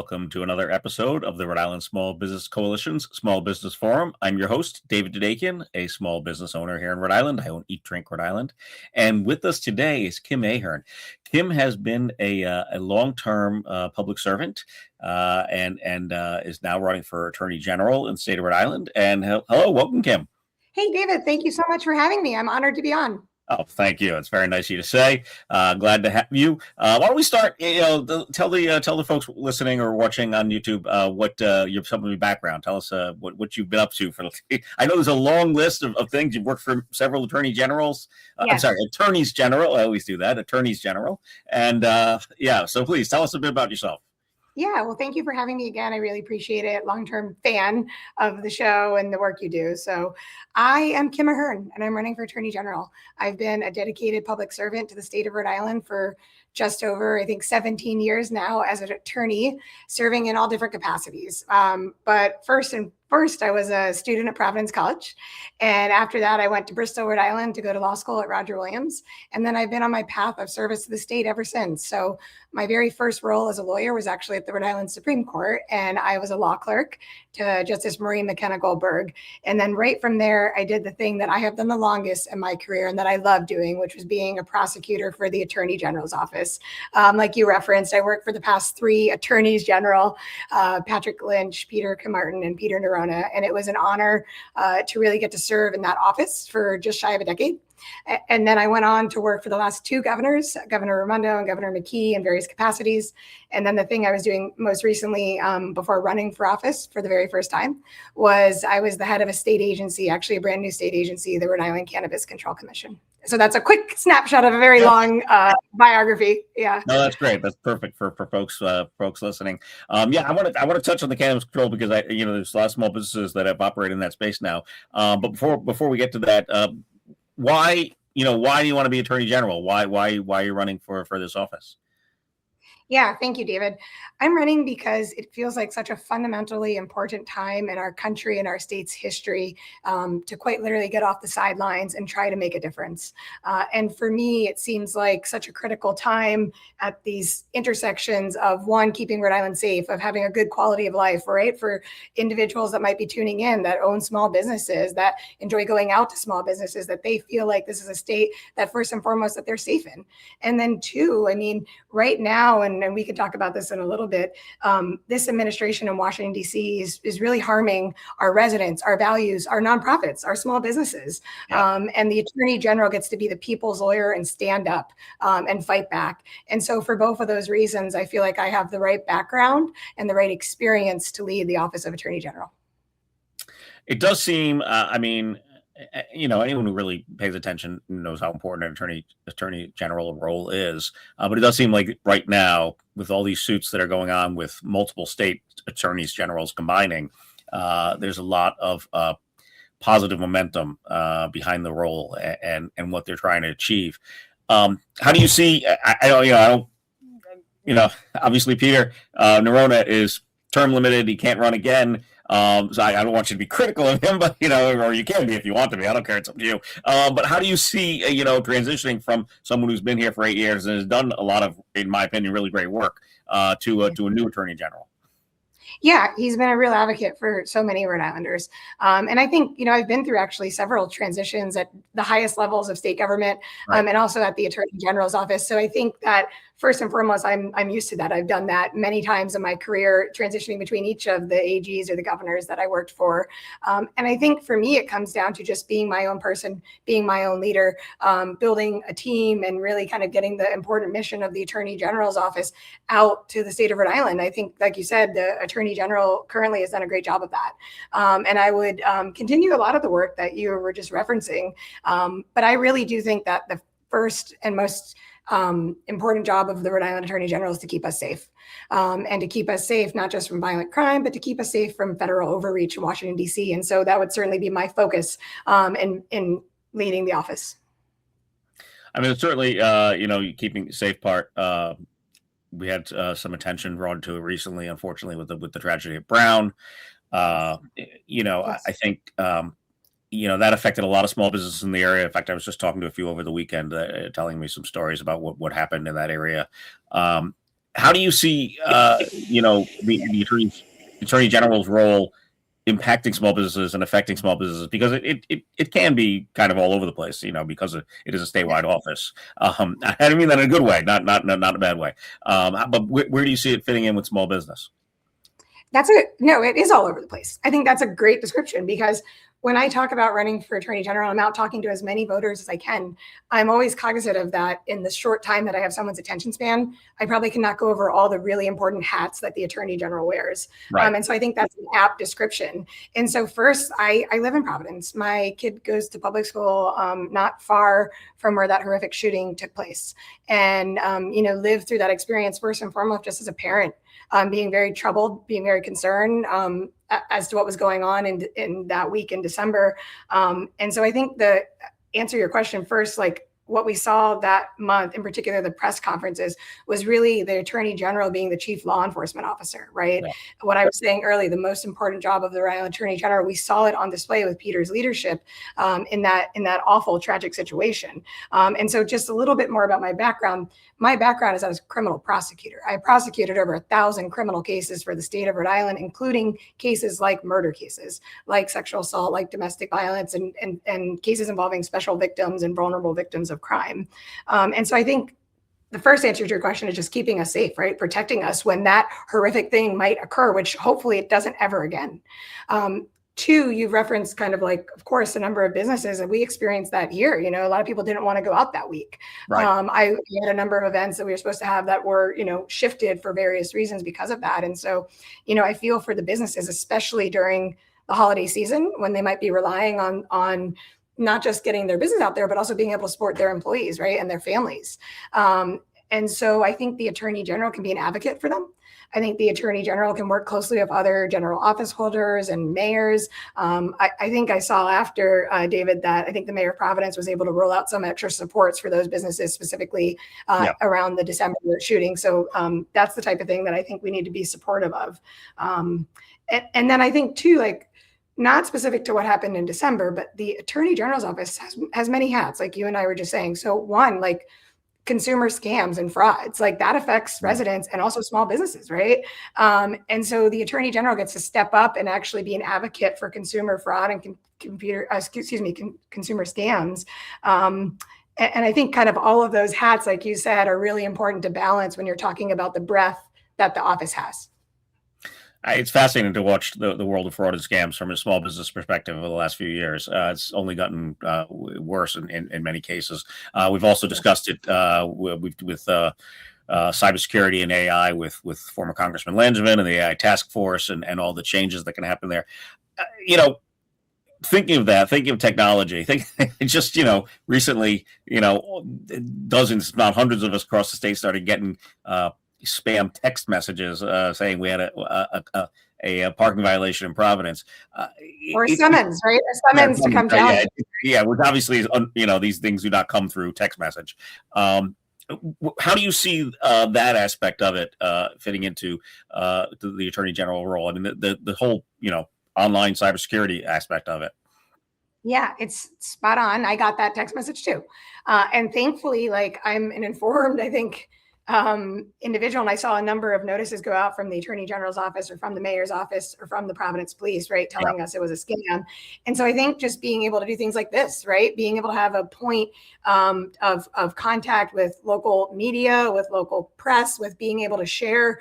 welcome to another episode of the Rhode Island Small Business Coalition's Small Business Forum. I'm your host, David Dadekian, a small business owner here in Rhode Island. I own Eat Drink Rhode Island. And with us today is Kim Ahern. Kim has been a long-term public servant and is now running for Attorney General in the state of Rhode Island. And hello, welcome, Kim. Hey, David, thank you so much for having me. I'm honored to be on. Oh, thank you. It's very nice of you to say. Glad to have you. Why don't we start? Tell the folks listening or watching on YouTube what some of your background. Tell us what you've been up to for. I know there's a long list of things. You've worked for several attorney generals. Yes. I'm sorry, attorneys general. I always do that. Attorneys general. And so please tell us a bit about yourself. Yeah, well, thank you for having me again. I really appreciate it. Long-term fan of the show and the work you do. So I am Kim Ahern, and I'm running for Attorney General. I've been a dedicated public servant to the state of Rhode Island for just over, I think, 17 years now as an attorney, serving in all different capacities. But first, I was a student at Providence College. And after that, I went to Bristol, Rhode Island to go to law school at Roger Williams. And then I've been on my path of service to the state ever since. So my very first role as a lawyer was actually at the Rhode Island Supreme Court. And I was a law clerk to Justice Maureen McKenna Goldberg. And then right from there, I did the thing that I have done the longest in my career and that I love doing, which was being a prosecutor for the Attorney General's office. Like you referenced, I worked for the past three attorneys general, Patrick Lynch, Peter Kim Ahern, and Peter Nerone. And it was an honor to really get to serve in that office for just shy of a decade. And then I went on to work for the last two governors, Governor Raimondo and Governor McKee, in various capacities. And then the thing I was doing most recently before running for office for the very first time was I was the head of a state agency, actually a brand new state agency, the Rhode Island Cannabis Control Commission. So that's a quick snapshot of a very long biography. Yeah. No, that's great. That's perfect for folks listening. I want to touch on the cannabis control because there's a lot of small businesses that have operated in that space now. But before we get to that, why do you want to be Attorney General? Why are you running for this office? Yeah, thank you, David. I'm running because it feels like such a fundamentally important time in our country and our state's history to quite literally get off the sidelines and try to make a difference. And for me, it seems like such a critical time at these intersections of, one, keeping Rhode Island safe, of having a good quality of life, right? For individuals that might be tuning in that own small businesses, that enjoy going out to small businesses, that they feel like this is a state that first and foremost that they're safe in. And then two, I mean, right now, and we could talk about this in a little bit, this administration in Washington, D.C. is really harming our residents, our values, our nonprofits, our small businesses. Yeah. And the Attorney General gets to be the people's lawyer and stand up and fight back. And so for both of those reasons, I feel like I have the right background and the right experience to lead the Office of Attorney General. It does seem, anyone who really pays attention knows how important an attorney general role is. But it does seem like right now, with all these suits that are going on with multiple state attorneys generals combining, there's a lot of positive momentum behind the role and what they're trying to achieve. How do you see? Obviously Peter Nerone is term limited. He can't run again. So I don't want you to be critical of him, but, or you can be if you want to be. I don't care. It's up to you. But how do you see, transitioning from someone who's been here for 8 years and has done a lot of, in my opinion, really great work to a new attorney general? Yeah, he's been a real advocate for so many Rhode Islanders. And I think, I've been through actually several transitions at the highest levels of state government, right, and also at the Attorney General's office. So I think that first and foremost, I'm used to that. I've done that many times in my career, transitioning between each of the AGs or the governors that I worked for. And I think for me, it comes down to just being my own person, being my own leader, building a team, and really kind of getting the important mission of the Attorney General's office out to the state of Rhode Island. I think, like you said, the Attorney General currently has done a great job of that. And I would continue a lot of the work that you were just referencing. But I really do think that the first and most important job of the Rhode Island Attorney General is to keep us safe, and to keep us safe, not just from violent crime, but to keep us safe from federal overreach in Washington, D.C. And so that would certainly be my focus in leading the office. I mean, it's certainly, keeping safe part. We had some attention drawn to it recently, unfortunately, with the tragedy of Brown. Yes. I think, that affected a lot of small businesses in the area. In fact, I was just talking to a few over the weekend, telling me some stories about what happened in that area. how do you see, the attorney general's role impacting small businesses and affecting small businesses, because it can be kind of all over the place, because it is a statewide office. I don't mean that in a good way, not a bad way. But where do you see it fitting in with small business? No, it is all over the place. I think that's a great description, because when I talk about running for attorney general, I'm out talking to as many voters as I can. I'm always cognizant of that. In the short time that I have someone's attention span, I probably cannot go over all the really important hats that the attorney general wears. Right. And so I think that's an apt description. And so first, I live in Providence. My kid goes to public school not far from where that horrific shooting took place, and lived through that experience first and foremost just as a parent, being very troubled, being very concerned as to what was going on in that week in December. And so I think the answer your question first, like what we saw that month, in particular, the press conferences, was really the attorney general being the chief law enforcement officer, right? Yeah. What I was saying earlier, the most important job of the Rhode Island attorney general, we saw it on display with Peter's leadership in that awful, tragic situation. And so just a little bit more about my background. My background is as a criminal prosecutor. I prosecuted over 1,000 criminal cases for the state of Rhode Island, including cases like murder cases, like sexual assault, like domestic violence, and cases involving special victims and vulnerable victims of crime. And so I think the first answer to your question is just keeping us safe, right? Protecting us when that horrific thing might occur, which hopefully it doesn't ever again. Two, you've referenced kind of like, of course, the number of businesses, and we experienced that here. A lot of people didn't want to go out that week. Right. We had a number of events that we were supposed to have that were, shifted for various reasons because of that. And so, I feel for the businesses, especially during the holiday season, when they might be relying on not just getting their business out there, but also being able to support their employees, right, and their families. And so I think the attorney general can be an advocate for them. I think the attorney general can work closely with other general office holders and mayors. I think I saw after, David, that I think the mayor of Providence was able to roll out some extra supports for those businesses, specifically around the December shooting. So that's the type of thing that I think we need to be supportive of. And then I think too, like, not specific to what happened in December, but the attorney general's office has many hats, like you and I were just saying. So one, like, consumer scams and frauds, like that affects residents and also small businesses, right? And so the attorney general gets to step up and actually be an advocate for consumer fraud and consumer scams. And I think kind of all of those hats, like you said, are really important to balance when you're talking about the breadth that the office has. It's fascinating to watch the world of fraud and scams from a small business perspective over the last few years. It's only gotten worse in many cases. We've also discussed it with cybersecurity and AI with former Congressman Langevin and the AI task force and all the changes that can happen there. Thinking of technology, just, recently, dozens, if not hundreds of us across the state started getting spam text messages saying we had a parking violation in Providence, or summons, right? A summons to come down. Which obviously is, these things do not come through text message. How do you see that aspect of it fitting into the attorney general role? I mean, the whole online cybersecurity aspect of it. Yeah, it's spot on. I got that text message too, and thankfully, like, I'm an informed, I think, individual, and I saw a number of notices go out from the attorney general's office or from the mayor's office or from the Providence police, right, telling us it was a scam. And so I think just being able to do things like this, right, being able to have a point of contact with local media, with local press, with being able to share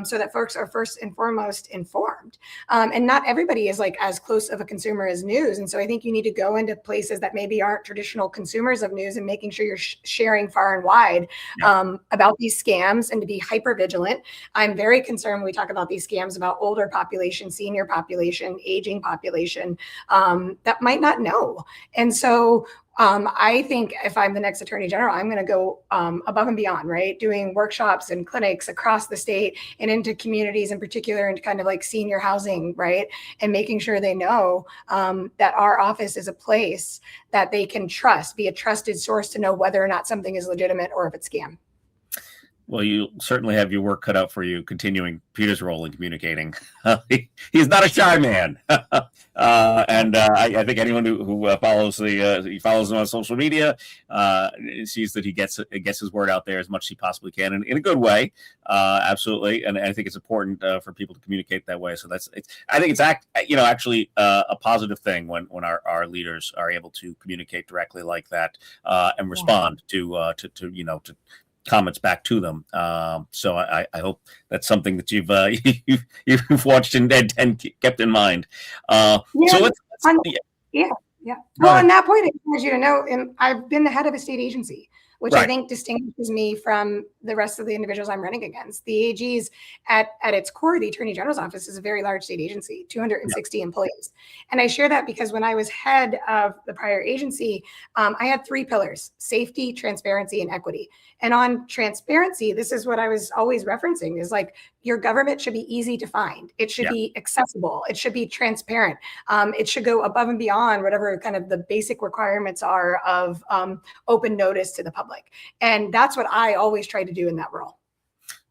so that folks are first and foremost informed. And not everybody is like as close of a consumer as news. And so I think you need to go into places that maybe aren't traditional consumers of news and making sure you're sharing far and wide about these scams, and to be hyper vigilant. I'm very concerned when we talk about these scams about older population, senior population, aging population that might not know. And so I think if I'm the next attorney general, I'm going to go above and beyond, right? Doing workshops and clinics across the state and into communities in particular, into kind of like senior housing, right? And making sure they know that our office is a place that they can trust, be a trusted source to know whether or not something is legitimate or if it's scam. Well, you certainly have your work cut out for you, continuing Peter's role in communicating. He's not a shy man, and I think anyone who follows he follows him on social media sees that he gets his word out there as much as he possibly can, in a good way, absolutely. And I think it's important for people to communicate that way. So I think it's actually a positive thing when our leaders are able to communicate directly like that and respond to comments back to them. So I hope that's something that you've watched and kept in mind. So let's yeah. Well, on that point, I want you to know, I've been the head of a state agency, which I think distinguishes me from the rest of the individuals I'm running against. The AG's at its core, the Attorney General's office is a very large state agency, 260 employees. And I share that because when I was head of the prior agency, I had 3 pillars: safety, transparency, and equity. And on transparency, this is what I was always referencing, is like, your government should be easy to find. It should be accessible. It should be transparent. It should go above and beyond whatever kind of the basic requirements are of open notice to the public. And that's what I always try to do in that role.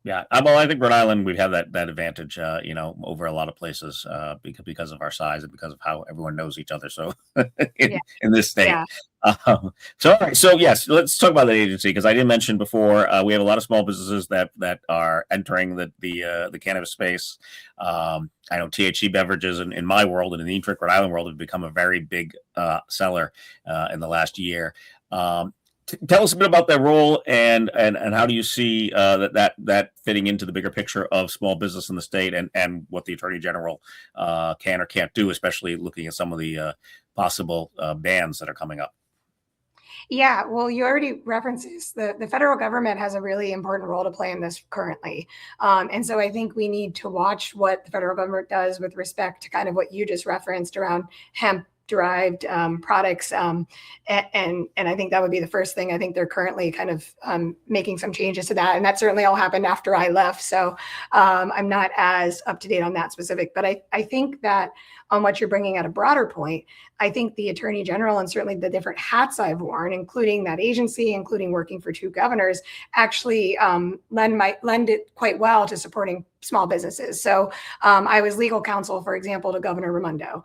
Yeah, well, I think Rhode Island, we have that advantage, over a lot of places because of our size and because of how everyone knows each other. So in this state. Yeah. So all right, so yes, let's talk about the agency, because I didn't mention before we have a lot of small businesses that are entering the cannabis space. I know THC beverages in my world and in the Rhode Island world have become a very big seller in the last year. Tell us a bit about that role and how do you see that fitting into the bigger picture of small business in the state and what the Attorney General can or can't do, especially looking at some of the possible bans that are coming up. Yeah, well, you already referenced this. The federal government has a really important role to play in this currently. And so I think we need to watch what the federal government does with respect to kind of what you just referenced around hemp derived products. And I think that would be the first thing. I think they're currently kind of making some changes to that. And that certainly all happened after I left. So I'm not as up to date on that specific, but I think that on what you're bringing at a broader point, I think the Attorney General and certainly the different hats I've worn, including that agency, including working for 2 governors, actually lend it quite well to supporting small businesses. So I was legal counsel, for example, to Governor Raimondo.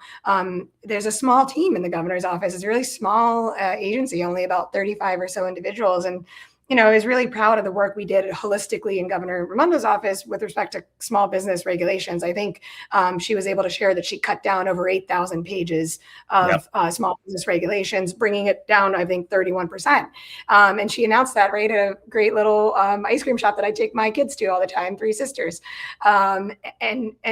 There's a small team in the governor's office. It's a really small agency, only about 35 or so individuals. And I was really proud of the work we did holistically in Governor Raimondo's office with respect to small business regulations. I think she was able to share that she cut down over 8,000 pages of small business regulations, bringing it down, I think, 31%. And she announced that right at a great little ice cream shop that I take my kids to all the time, Three Sisters. And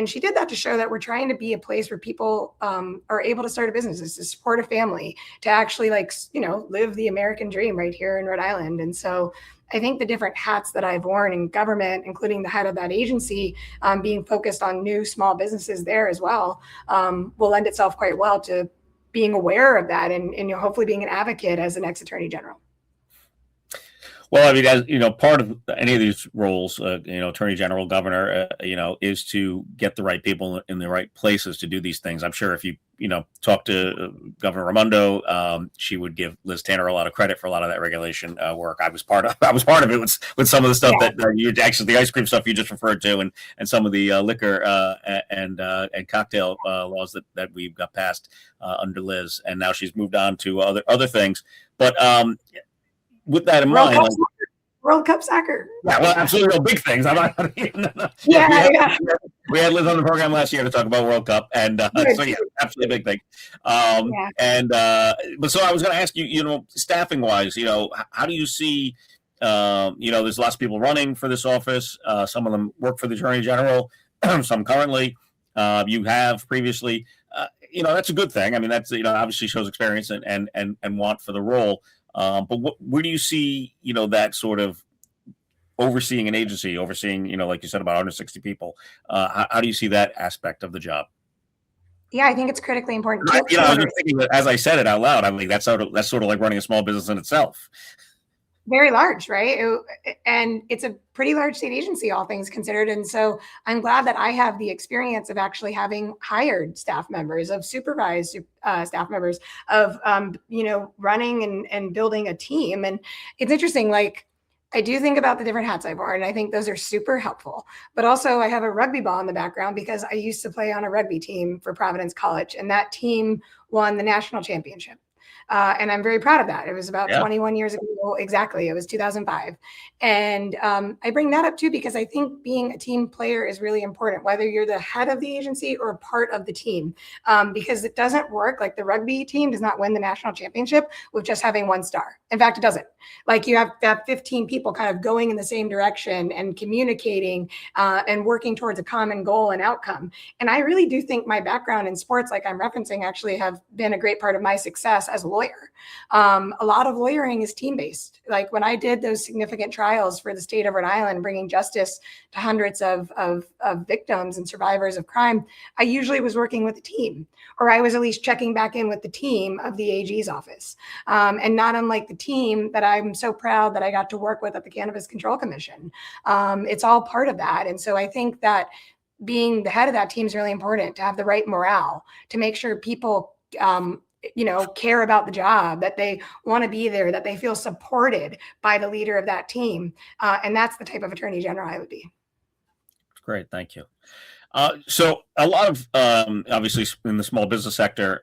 she did that to show that we're trying to be a place where people are able to start a business, to support a family, to actually live the American dream right here in Rhode Island. And so I think the different hats that I've worn in government, including the head of that agency, being focused on new small businesses there as well, will lend itself quite well to being aware of that and hopefully being an advocate as the next Attorney General. Well, I mean, as part of any of these roles, Attorney General, Governor, is to get the right people in the right places to do these things. I'm sure if you talk to Governor Raimondo, she would give Liz Tanner a lot of credit for a lot of that regulation work. I was part of it with some of the stuff that you actually, the ice cream stuff you just referred to, and some of the liquor and cocktail laws that we've got passed under Liz, and now she's moved on to other things, but. With that in mind, World Cup soccer. Yeah, well, absolutely, no big things. We had Liz on the program last year to talk about World Cup, and absolutely a big thing. But so I was going to ask you, staffing wise, how do you see? There's lots of people running for this office. Some of them work for the Attorney General, some currently. You have previously. That's a good thing. I mean, that's obviously shows experience and want for the role. But where do you see, that sort of overseeing an agency, like you said, about 160 people? How do you see that aspect of the job? Yeah, I think it's critically important. I was just thinking that as I said it out loud, I mean, that's sort of like running a small business in itself. Very large, right? And it's a pretty large state agency, all things considered. And so I'm glad that I have the experience of actually having hired staff members, of supervised staff members, of, running and building a team. And it's interesting, like, I do think about the different hats I've worn, and I think those are super helpful. But also, I have a rugby ball in the background because I used to play on a rugby team for Providence College, and that team won the national championship. And I'm very proud of that. It was about 21 years ago. Exactly. It was 2005. And I bring that up too, because I think being a team player is really important, whether you're the head of the agency or a part of the team, because it doesn't work. Like the rugby team does not win the national championship with just having one star. In fact, it doesn't. Like you have to have 15 people kind of going in the same direction and communicating and working towards a common goal and outcome. And I really do think my background in sports, like I'm referencing, actually have been a great part of my success as a lawyer. A lot of lawyering is team-based. Like when I did those significant trials for the state of Rhode Island, bringing justice to hundreds of victims and survivors of crime, I usually was working with a team, or I was at least checking back in with the team of the AG's office. And not unlike the team that I'm so proud that I got to work with at the Cannabis Control Commission. It's all part of that. And so I think that being the head of that team is really important, to have the right morale, to make sure people care about the job, that they want to be there, that they feel supported by the leader of that team. And that's the type of attorney general I would be. Great. Thank you. So a lot of, obviously in the small business sector,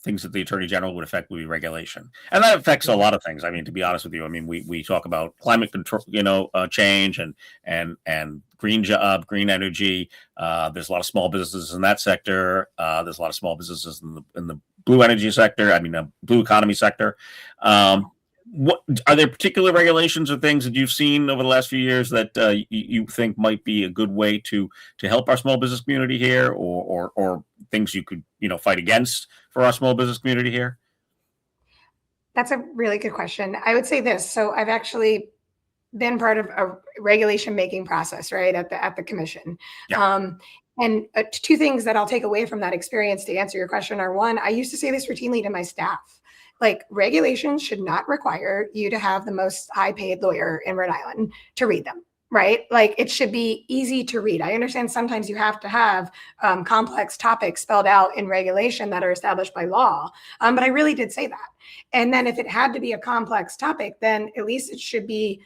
things that the attorney general would affect would be regulation. And that affects a lot of things. I mean, to be honest with you, I mean, we talk about climate control, change and green energy. There's a lot of small businesses in that sector. There's a lot of small businesses in the blue energy sector. I mean, blue economy sector. What are there particular regulations or things that you've seen over the last few years that you think might be a good way to help our small business community here, or things you could fight against for our small business community here? That's a really good question. I would say this. So I've actually been part of a regulation making process, right, at the commission. Yeah. And two things that I'll take away from that experience to answer your question are, one, I used to say this routinely to my staff. Like, regulations should not require you to have the most high paid lawyer in Rhode Island to read them, right? Like, it should be easy to read. I understand sometimes you have to have complex topics spelled out in regulation that are established by law. But I really did say that. And then if it had to be a complex topic, then at least it should be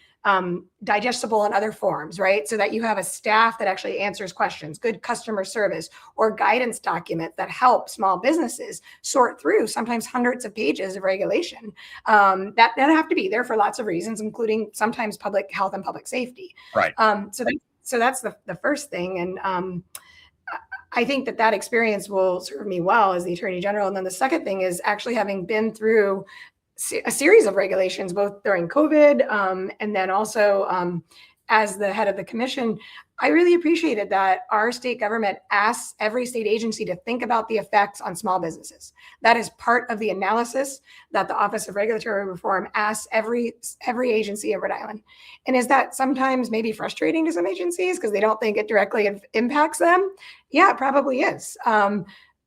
digestible in other forms, right? So that you have a staff that actually answers questions, good customer service, or guidance documents that help small businesses sort through sometimes hundreds of pages of regulation that have to be there for lots of reasons, including sometimes public health and public safety. Right. So that's the first thing. And I think that experience will serve me well as the Attorney General. And then the second thing is actually having been through a series of regulations, both during COVID and then also as the head of the commission, I really appreciated that our state government asks every state agency to think about the effects on small businesses. That is part of the analysis that the Office of Regulatory Reform asks every agency in Rhode Island. And is that sometimes maybe frustrating to some agencies because they don't think it directly impacts them? Yeah, it probably is.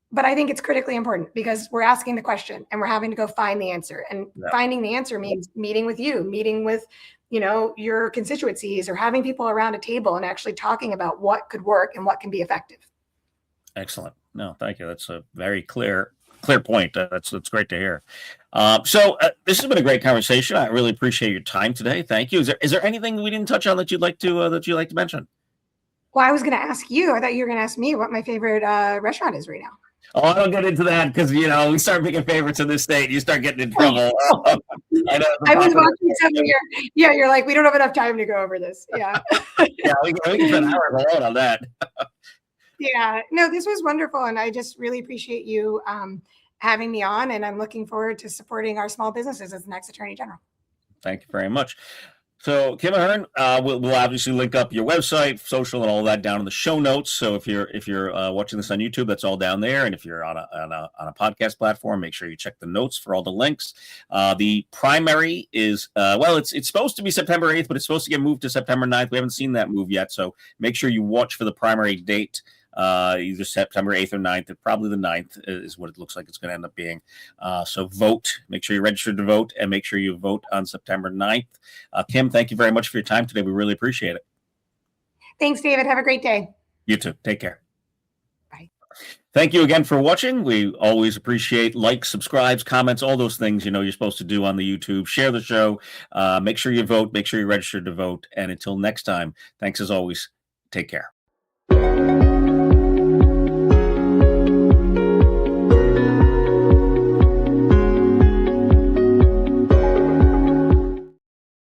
But I think it's critically important because we're asking the question and we're having to go find the answer. And finding the answer means meeting with you, meeting with, your constituencies, or having people around a table and actually talking about what could work and what can be effective. Excellent. No, thank you. That's a very clear point. That's great to hear. So this has been a great conversation. I really appreciate your time today. Thank you. Is there anything we didn't touch on that you'd like to mention? Well, I was going to ask you. I thought you were going to ask me what my favorite restaurant is right now. Oh, I don't get into that because, we start picking favorites in this state. You start getting in trouble. I was watching something here. Yeah, you're like, we don't have enough time to go over this. Yeah. Yeah, we can spend hours alone on that. Yeah. No, this was wonderful. And I just really appreciate you having me on. And I'm looking forward to supporting our small businesses as the next Attorney General. Thank you very much. So, Kim Ahern, we'll obviously link up your website, social, and all that down in the show notes. So if you're watching this on YouTube, that's all down there. And if you're on a podcast platform, make sure you check the notes for all the links. The primary is it's supposed to be September 8th, but it's supposed to get moved to September 9th. We haven't seen that move yet, so make sure you watch for the primary date. Either September 8th or 9th, probably the 9th is what it looks like it's going to end up being. So vote, make sure you're registered to vote, and make sure you vote on September 9th. Kim, thank you very much for your time today. We really appreciate it. Thanks, David. Have a great day. You too. Take care. Bye. Thank you again for watching. We always appreciate likes, subscribes, comments, all those things you're supposed to do on the YouTube. Share the show. Make sure you vote. Make sure you're registered to vote. And until next time, thanks as always. Take care.